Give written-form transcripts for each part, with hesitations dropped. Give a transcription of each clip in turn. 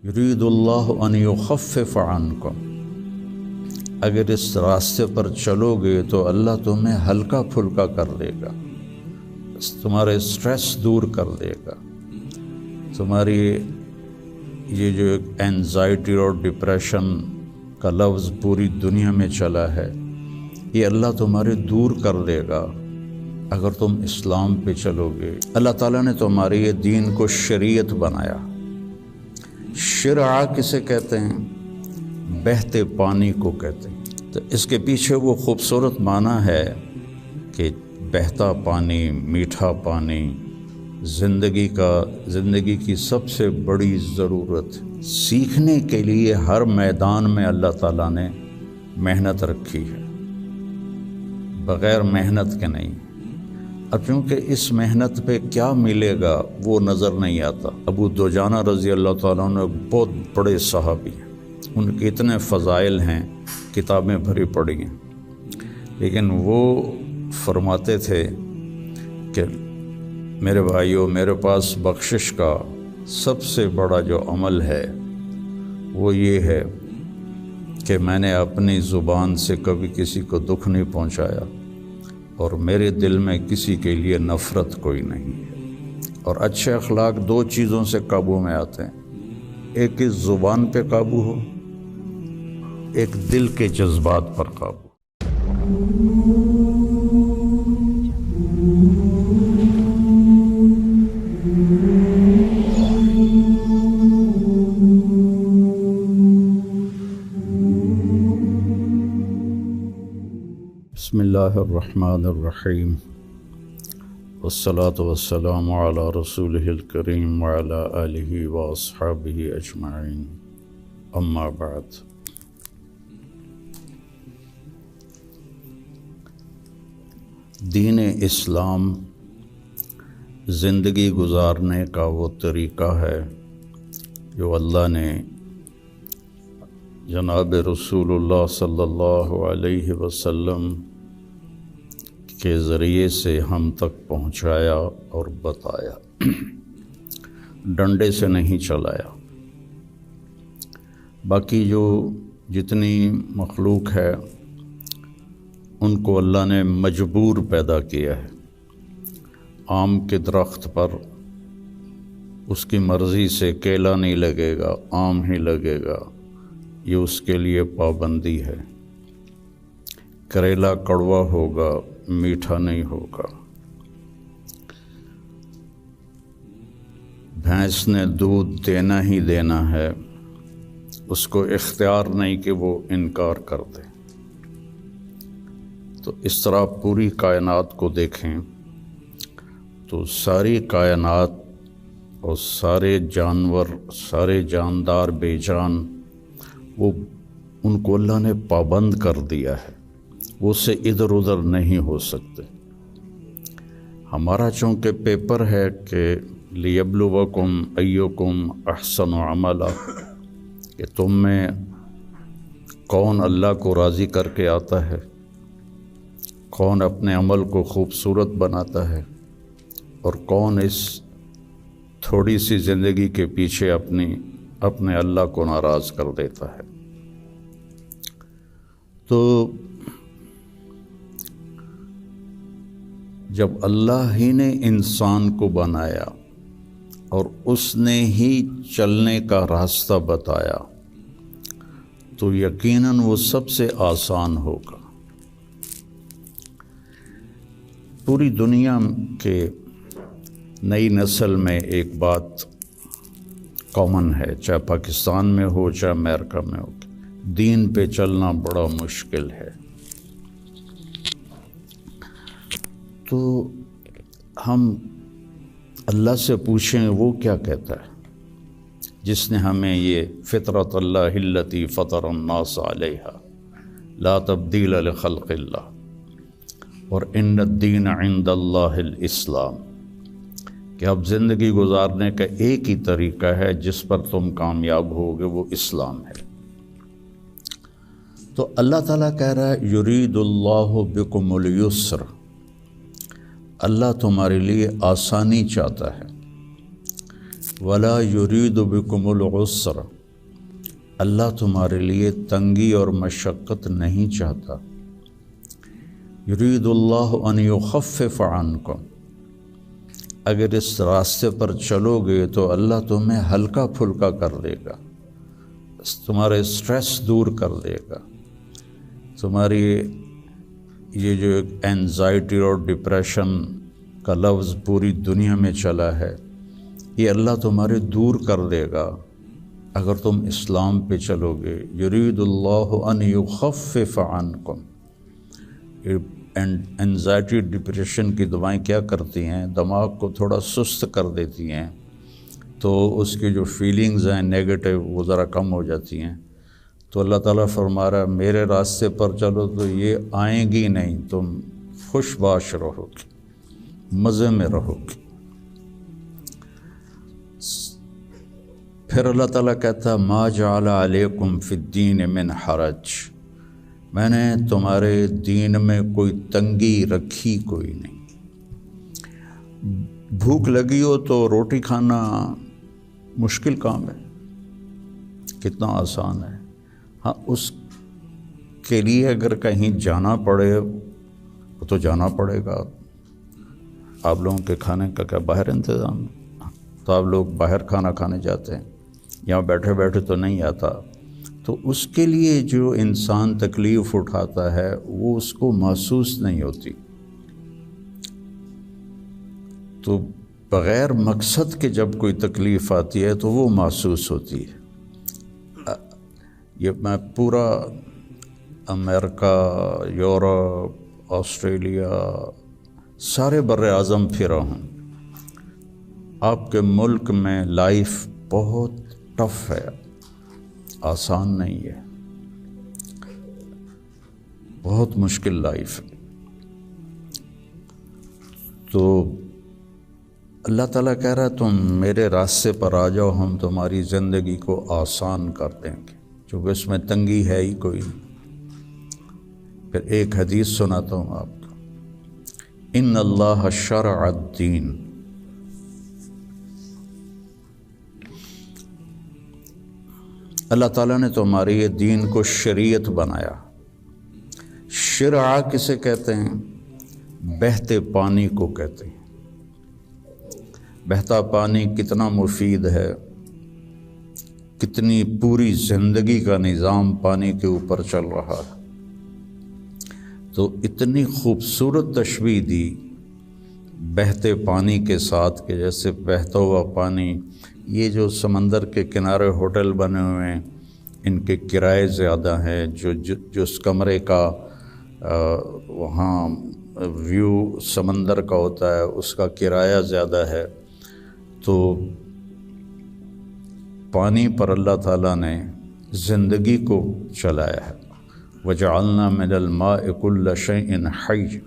یرید اللہ ان یخفف عنکم، اگر اس راستے پر چلو گے تو اللہ تمہیں ہلکا پھلکا کر دے گا، تمہارے اسٹریس دور کر دے گا، تمہاری یہ جو اینزائٹی اور ڈپریشن کا لفظ پوری دنیا میں چلا ہے، یہ اللہ تمہارے دور کر دے گا اگر تم اسلام پہ چلو گے۔ اللہ تعالیٰ نے تمہارے یہ دین کو شریعت بنایا۔ شرع کسے کہتے ہیں؟ بہتے پانی کو کہتے ہیں۔ تو اس کے پیچھے وہ خوبصورت معنی ہے کہ بہتا پانی، میٹھا پانی، زندگی کی سب سے بڑی ضرورت، سیکھنے کے لیے ہر میدان میں اللہ تعالیٰ نے محنت رکھی ہے، بغیر محنت کے نہیں۔ اب چونکہ اس محنت پہ کیا ملے گا وہ نظر نہیں آتا۔ ابو دجانہ رضی اللہ تعالیٰ عنہ بہت بڑے صحابی ہیں، ان کے اتنے فضائل ہیں، کتابیں بھری پڑی ہیں، لیکن وہ فرماتے تھے کہ میرے بھائیوں، میرے پاس بخشش کا سب سے بڑا جو عمل ہے وہ یہ ہے کہ میں نے اپنی زبان سے کبھی کسی کو دکھ نہیں پہنچایا، اور میرے دل میں کسی کے لیے نفرت کوئی نہیں ہے۔ اور اچھے اخلاق دو چیزوں سے قابو میں آتے ہیں، ایک اس زبان پہ قابو ہو، ایک دل کے جذبات پر قابو۔ بسم اللہ الرحمن الرحیم، والصلاة والسلام علی رسولہ الکریم وعلی آلہ واصحابہ اجمعین، اما بعد۔ دین اسلام زندگی گزارنے کا وہ طریقہ ہے جو اللہ نے جناب رسول اللہ صلی اللہ علیہ وسلم کے ذریعے سے ہم تک پہنچایا اور بتایا، ڈنڈے سے نہیں چلایا۔ باقی جو جتنی مخلوق ہے ان کو اللہ نے مجبور پیدا کیا ہے۔ آم کے درخت پر اس کی مرضی سے کیلا نہیں لگے گا، آم ہی لگے گا، یہ اس کے لیے پابندی ہے۔ کریلا کڑوا ہوگا، میٹھا نہیں ہوگا۔ بھینس نے دودھ دینا ہی دینا ہے، اس کو اختیار نہیں کہ وہ انکار کر دے۔ تو اس طرح پوری کائنات کو دیکھیں تو ساری کائنات اور سارے جانور، سارے جاندار بے جان، وہ ان کو اللہ نے پابند کر دیا ہے، وہ سے ادھر ادھر نہیں ہو سکتے۔ ہمارا چونکہ پیپر ہے کہ لیبلوکم ایکم احسن عملا، کہ تم میں کون اللہ کو راضی کر کے آتا ہے، کون اپنے عمل کو خوبصورت بناتا ہے، اور کون اس تھوڑی سی زندگی کے پیچھے اپنے اللہ کو ناراض کر دیتا ہے۔ تو جب اللہ ہی نے انسان کو بنایا اور اس نے ہی چلنے کا راستہ بتایا تو یقیناً وہ سب سے آسان ہوگا۔ پوری دنیا کے نئی نسل میں ایک بات کامن ہے، چاہے پاکستان میں ہو چاہے امریکہ میں ہو، دین پہ چلنا بڑا مشکل ہے۔ تو ہم اللہ سے پوچھیں وہ کیا کہتا ہے، جس نے ہمیں یہ فطرت اللہ التی فطر الناس علیہا لا تبدیل لخلق اللہ اور ان الدین عند اللہ الاسلام، کہ اب زندگی گزارنے کا ایک ہی طریقہ ہے جس پر تم کامیاب ہوگے، وہ اسلام ہے۔ تو اللہ تعالیٰ کہہ رہا ہے یرید اللہ بکم الیسر، اللہ تمہارے لیے آسانی چاہتا ہے۔ ولا یرید بکم العسر، اللہ تمہارے لیے تنگی اور مشقت نہیں چاہتا۔ یرید اللہ ان یخفف عنکم، اگر اس راستے پر چلو گے تو اللہ تمہیں ہلکا پھلکا کر دے گا، تمہارے اسٹریس دور کر دے گا، تمہاری یہ جو اینزائٹی اور ڈپریشن کا لفظ پوری دنیا میں چلا ہے، یہ اللہ تمہارے دور کر دے گا اگر تم اسلام پہ چلو گے۔ یرید اللہ ان یخفف عنکم، اینزائٹی ڈپریشن کی دوائیں کیا کرتی ہیں؟ دماغ کو تھوڑا سست کر دیتی ہیں، تو اس کی جو فیلنگز ہیں نیگیٹو وہ ذرا کم ہو جاتی ہیں۔ تو اللہ تعالیٰ فرما رہا ہے میرے راستے پر چلو تو یہ آئیں گی نہیں، تم خوش باش رہو گے، مزے میں رہو گے۔ پھر اللہ تعالیٰ کہتا ہے ما جعل علیکم فی الدین من حرج، میں نے تمہارے دین میں کوئی تنگی رکھی کوئی نہیں۔ بھوک لگی ہو تو روٹی کھانا مشکل کام ہے، کتنا آسان ہے۔ ہاں، اس کے لیے اگر کہیں جانا پڑے تو جانا پڑے گا۔ آپ لوگوں کے کھانے کا کیا باہر انتظام ہے؟ تو آپ لوگ باہر کھانا کھانے جاتے ہیں، یہاں بیٹھے بیٹھے تو نہیں آتا۔ تو اس کے لیے جو انسان تکلیف اٹھاتا ہے وہ اس کو محسوس نہیں ہوتی، تو بغیر مقصد کے جب کوئی تکلیف آتی ہے تو وہ محسوس ہوتی ہے۔ یہ میں پورا امریکہ، یورپ، آسٹریلیا، سارے بر اعظم پھرا ہوں۔ آپ کے ملک میں لائف بہت ٹف ہے، آسان نہیں ہے، بہت مشکل لائف ہے۔ تو اللہ تعالیٰ کہہ رہا ہے تم میرے راستے پر آ جاؤ، ہم تمہاری زندگی کو آسان کر دیں گے، چونکہ اس میں تنگی ہے ہی کوئی نہیں۔ پھر ایک حدیث سناتا ہوں آپ کو، ان اللہ شرع الدین، اللہ تعالیٰ نے تمہارے یہ دین کو شریعت بنایا۔ شرع کسے کہتے ہیں؟ بہتے پانی کو کہتے ہیں۔ بہتا پانی کتنا مفید ہے، کتنی پوری زندگی کا نظام پانی کے اوپر چل رہا ہے۔ تو اتنی خوبصورت تشبیہ دی بہتے پانی کے ساتھ کہ جیسے بہتا ہوا پانی، یہ جو سمندر کے کنارے ہوٹل بنے ہوئے ہیں ان کے کرائے زیادہ ہیں، جو اس کمرے کا وہاں ویو سمندر کا ہوتا ہے اس کا کرایہ زیادہ ہے۔ تو پانی پر اللہ تعالیٰ نے زندگی کو چلایا ہے۔ وَجَعَلْنَا مِنَ الْمَاءِ كُلَّ شَيْءٍ حَيٍّ،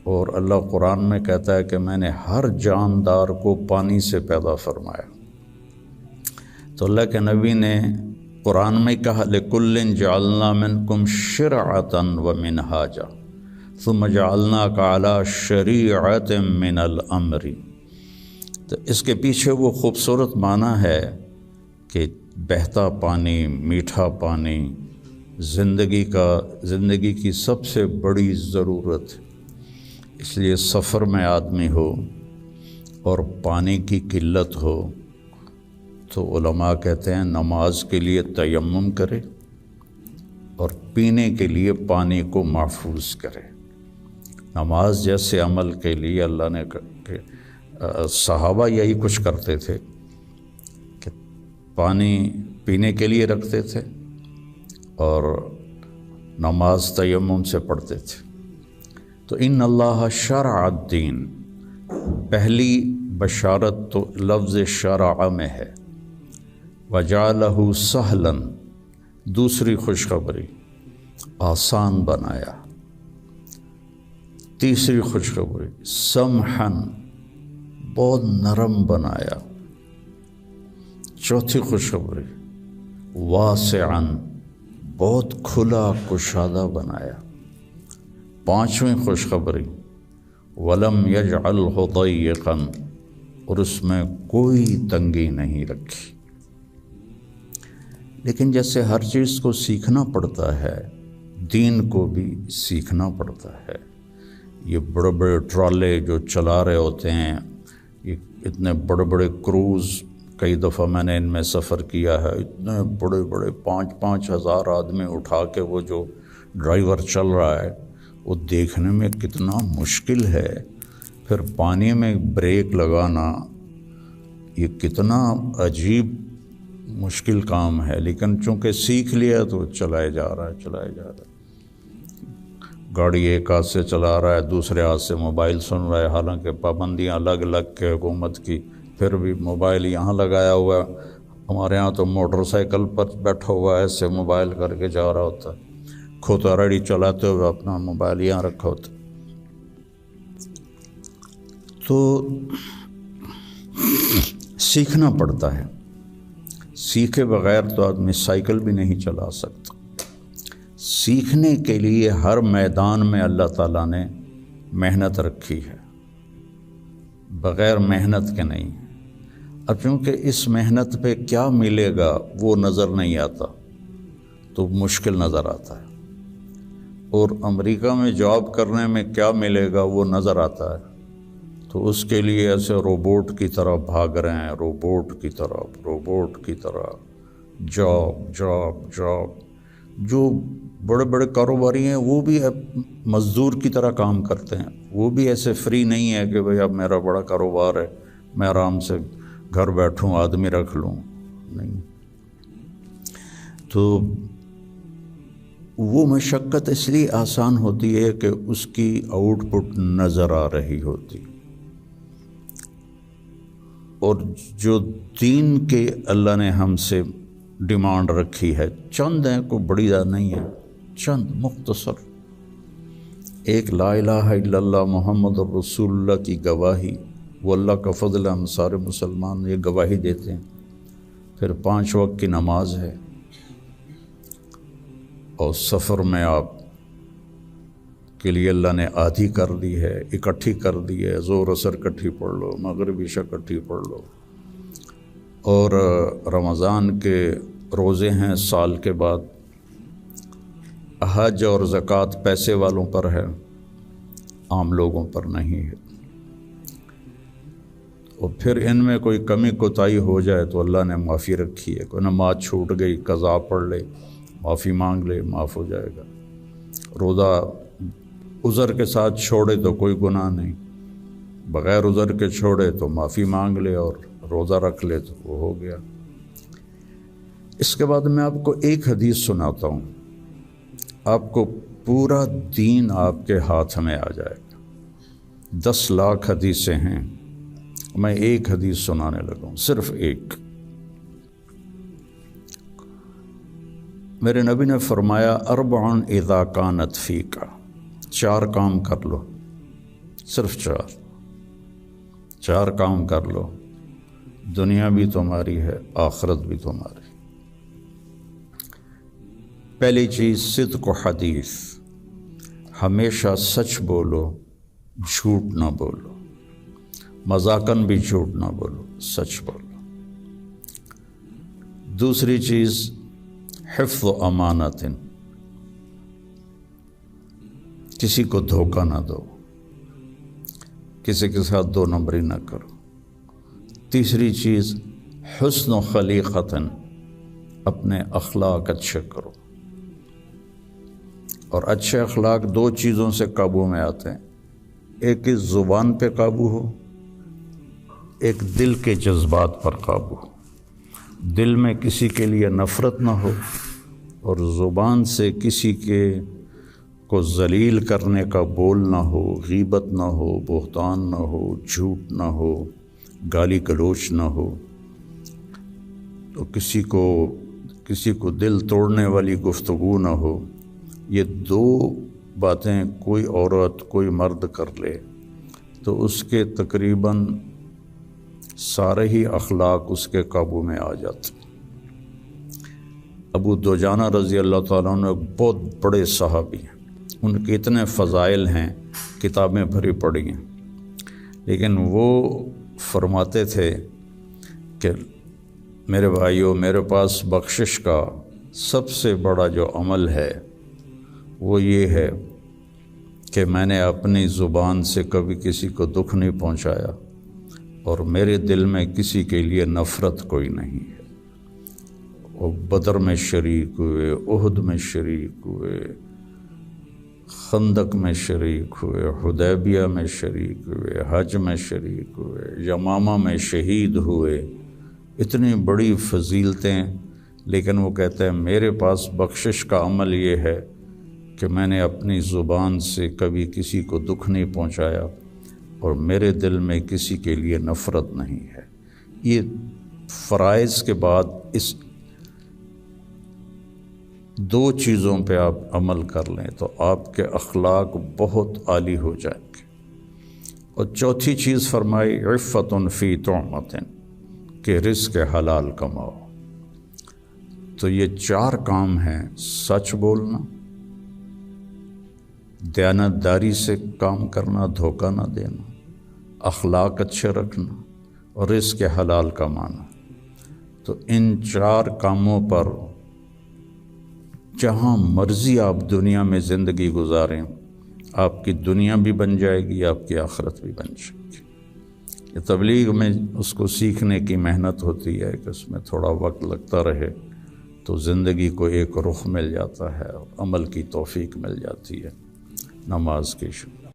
اور اللہ قرآن میں کہتا ہے کہ میں نے ہر جاندار کو پانی سے پیدا فرمایا۔ تو اللہ کے نبی نے قرآن میں کہا لِكُلٍّ جَعَلْنَا مِنْكُمْ شِرْعَةً وَمِنْهَاجًا ثُمَّ جَعَلْنَاكَ عَلَى شَرِيعَةٍ مِنَ الْأَمْرِ۔ تو اس کے پیچھے وہ خوبصورت معنی ہے کہ بہتا پانی، میٹھا پانی زندگی کی سب سے بڑی ضرورت۔ اس لیے سفر میں آدمی ہو اور پانی کی قلت ہو تو علماء کہتے ہیں نماز کے لیے تیمم کرے اور پینے کے لیے پانی کو محفوظ کرے۔ نماز جیسے عمل کے لیے اللہ نے صحابہ یہی کچھ کرتے تھے کہ پانی پینے کے لیے رکھتے تھے اور نماز تیمم سے پڑھتے تھے۔ تو ان اللہ شرع الدین، پہلی بشارت تو لفظ شرع میں ہے، وجعلہ سہلا، دوسری خوشخبری آسان بنایا، تیسری خوشخبری سمحن، بہت نرم بنایا، چوتھی خوشخبری واسعن، بہت کھلا کشادہ بنایا، پانچویں خوشخبری ولم یجعلہ ضیقا، اور اس میں کوئی تنگی نہیں رکھی۔ لیکن جیسے ہر چیز کو سیکھنا پڑتا ہے، دین کو بھی سیکھنا پڑتا ہے۔ یہ بڑے بڑے ٹرالے جو چلا رہے ہوتے ہیں، یہ اتنے بڑے بڑے کروز، کئی دفعہ میں نے ان میں سفر کیا ہے، اتنے بڑے بڑے 5-5 ہزار آدمی اٹھا کے وہ جو ڈرائیور چل رہا ہے، وہ دیکھنے میں کتنا مشکل ہے۔ پھر پانی میں بریک لگانا یہ کتنا عجیب مشکل کام ہے، لیکن چونکہ سیکھ لیا تو چلائے جا رہا ہے۔ گاڑی ایک ہاتھ سے چلا رہا ہے، دوسرے ہاتھ سے موبائل سن رہا ہے، حالانکہ پابندیاں الگ الگ کے حکومت کی، پھر بھی موبائل یہاں لگایا ہوا ہے۔ ہمارے ہاں تو موٹر سائیکل پر بیٹھا ہوا ہے، ایسے موبائل کر کے جا رہا ہوتا ہے، کھوتا ریڈی چلاتے ہوئے اپنا موبائل یہاں رکھا ہوتا ہے۔ تو سیکھنا پڑتا ہے، سیکھے بغیر تو آدمی سائیکل بھی نہیں چلا سکتا۔ سیکھنے کے لیے ہر میدان میں اللہ تعالیٰ نے محنت رکھی ہے، بغیر محنت کے نہیں۔ اب چونکہ اس محنت پہ کیا ملے گا وہ نظر نہیں آتا تو مشکل نظر آتا ہے، اور امریکہ میں جاب کرنے میں کیا ملے گا وہ نظر آتا ہے، تو اس کے لیے ایسے روبوٹ کی طرح بھاگ رہے ہیں، روبوٹ کی طرح جاب۔ جو بڑے بڑے کاروباری ہیں وہ بھی مزدور کی طرح کام کرتے ہیں، وہ بھی ایسے فری نہیں ہے کہ بھئی اب میرا بڑا کاروبار ہے میں آرام سے گھر بیٹھوں آدمی رکھ لوں، نہیں۔ تو وہ مشقت اس لیے آسان ہوتی ہے کہ اس کی آؤٹ پٹ نظر آ رہی ہوتی، اور جو دین کے اللہ نے ہم سے ڈیمانڈ رکھی ہے، چند ہیں، کوئی بڑی زیادہ نہیں ہے، چند مختصر، ایک لا الہ الا اللہ محمد رسول اللہ کی گواہی، وہ اللہ کا فضل، ہم سارے مسلمان یہ گواہی دیتے ہیں۔ پھر 5 وقت کی نماز ہے، اور سفر میں آپ کے لیے اللہ نے آدھی کر دی ہے، اکٹھی کر دی ہے، ظہر عصر اکٹھی پڑھ لو، مغرب عشاء اکٹھی پڑھ لو، اور رمضان کے روزے ہیں سال کے بعد، حج اور زکوٰۃ پیسے والوں پر ہے، عام لوگوں پر نہیں ہے۔ اور پھر ان میں کوئی کمی کوتاہی ہو جائے تو اللہ نے معافی رکھی ہے، کوئی نماز چھوٹ گئی قضا پڑھ لے، معافی مانگ لے، معاف ہو جائے گا۔ روزہ عذر کے ساتھ چھوڑے تو کوئی گناہ نہیں، بغیر عذر کے چھوڑے تو معافی مانگ لے اور روزہ رکھ لے تو وہ ہو گیا۔ اس کے بعد میں آپ کو ایک حدیث سناتا ہوں، آپ کو پورا دین آپ کے ہاتھ میں آ جائے گا۔ 10 لاکھ حدیثیں ہیں، میں ایک حدیث سنانے لگا ہوں، صرف ایک۔ میرے نبی نے فرمایا 4 اذا کانت فیک، 4 کام کر لو، صرف 4 کام کر لو، دنیا بھی تمہاری ہے، آخرت بھی تمہاری۔ پہلی چیز صدق و حدیث، ہمیشہ سچ بولو، جھوٹ نہ بولو، مذاقاً بھی جھوٹ نہ بولو، سچ بولو۔ دوسری چیز حفظ و امانت، کسی کو دھوکہ نہ دو، کسی کے ساتھ 2 نمبری نہ کرو۔ تیسری چیز حسن و خلیقت، اپنے اخلاق اچھے کرو، اور اچھے اخلاق 2 چیزوں سے قابو میں آتے ہیں، ایک اس زبان پہ قابو ہو، ایک دل کے جذبات پر قابو ہو، دل میں کسی کے لیے نفرت نہ ہو، اور زبان سے کسی کے کو ذلیل کرنے کا بول نہ ہو، غیبت نہ ہو، بہتان نہ ہو، جھوٹ نہ ہو، گالی گلوچ نہ ہو، تو کسی کو دل توڑنے والی گفتگو نہ ہو۔ یہ 2 باتیں کوئی عورت کوئی مرد کر لے تو اس کے تقریباً سارے ہی اخلاق اس کے قابو میں آ جاتے۔ ابو دجانہ رضی اللہ تعالیٰ عنہ ایک بہت بڑے صحابی ہیں، ان کے اتنے فضائل ہیں، کتابیں بھری پڑی ہیں، لیکن وہ فرماتے تھے کہ میرے بھائیوں، میرے پاس بخشش کا سب سے بڑا جو عمل ہے وہ یہ ہے کہ میں نے اپنی زبان سے کبھی کسی کو دکھ نہیں پہنچایا اور میرے دل میں کسی کے لیے نفرت کوئی نہیں ہے۔ وہ بدر میں شریک ہوئے، احد میں شریک ہوئے، خندق میں شریک ہوئے، حدیبیہ میں شریک ہوئے، حج میں شریک ہوئے، یمامہ میں شہید ہوئے، اتنی بڑی فضیلتیں، لیکن وہ کہتے ہیں میرے پاس بخشش کا عمل یہ ہے کہ میں نے اپنی زبان سے کبھی کسی کو دکھ نہیں پہنچایا اور میرے دل میں کسی کے لیے نفرت نہیں ہے۔ یہ فرائض کے بعد اس دو چیزوں پہ آپ عمل کر لیں تو آپ کے اخلاق بہت عالی ہو جائیں گے۔ اور چوتھی چیز فرمائی عفت فی طعمۃ، کہ رزق حلال کماؤ۔ تو یہ چار کام ہیں: سچ بولنا، دیانتداری سے کام کرنا، دھوکہ نہ دینا، اخلاق اچھے رکھنا اور رزق حلال کمانا۔ تو ان چار کاموں پر جہاں مرضی آپ دنیا میں زندگی گزاریں، آپ کی دنیا بھی بن جائے گی، آپ کی آخرت بھی بن جائے گی۔ یہ تبلیغ میں اس کو سیکھنے کی محنت ہوتی ہے کہ اس میں تھوڑا وقت لگتا رہے تو زندگی کو ایک رخ مل جاتا ہے اور عمل کی توفیق مل جاتی ہے۔ نماز کی شکر۔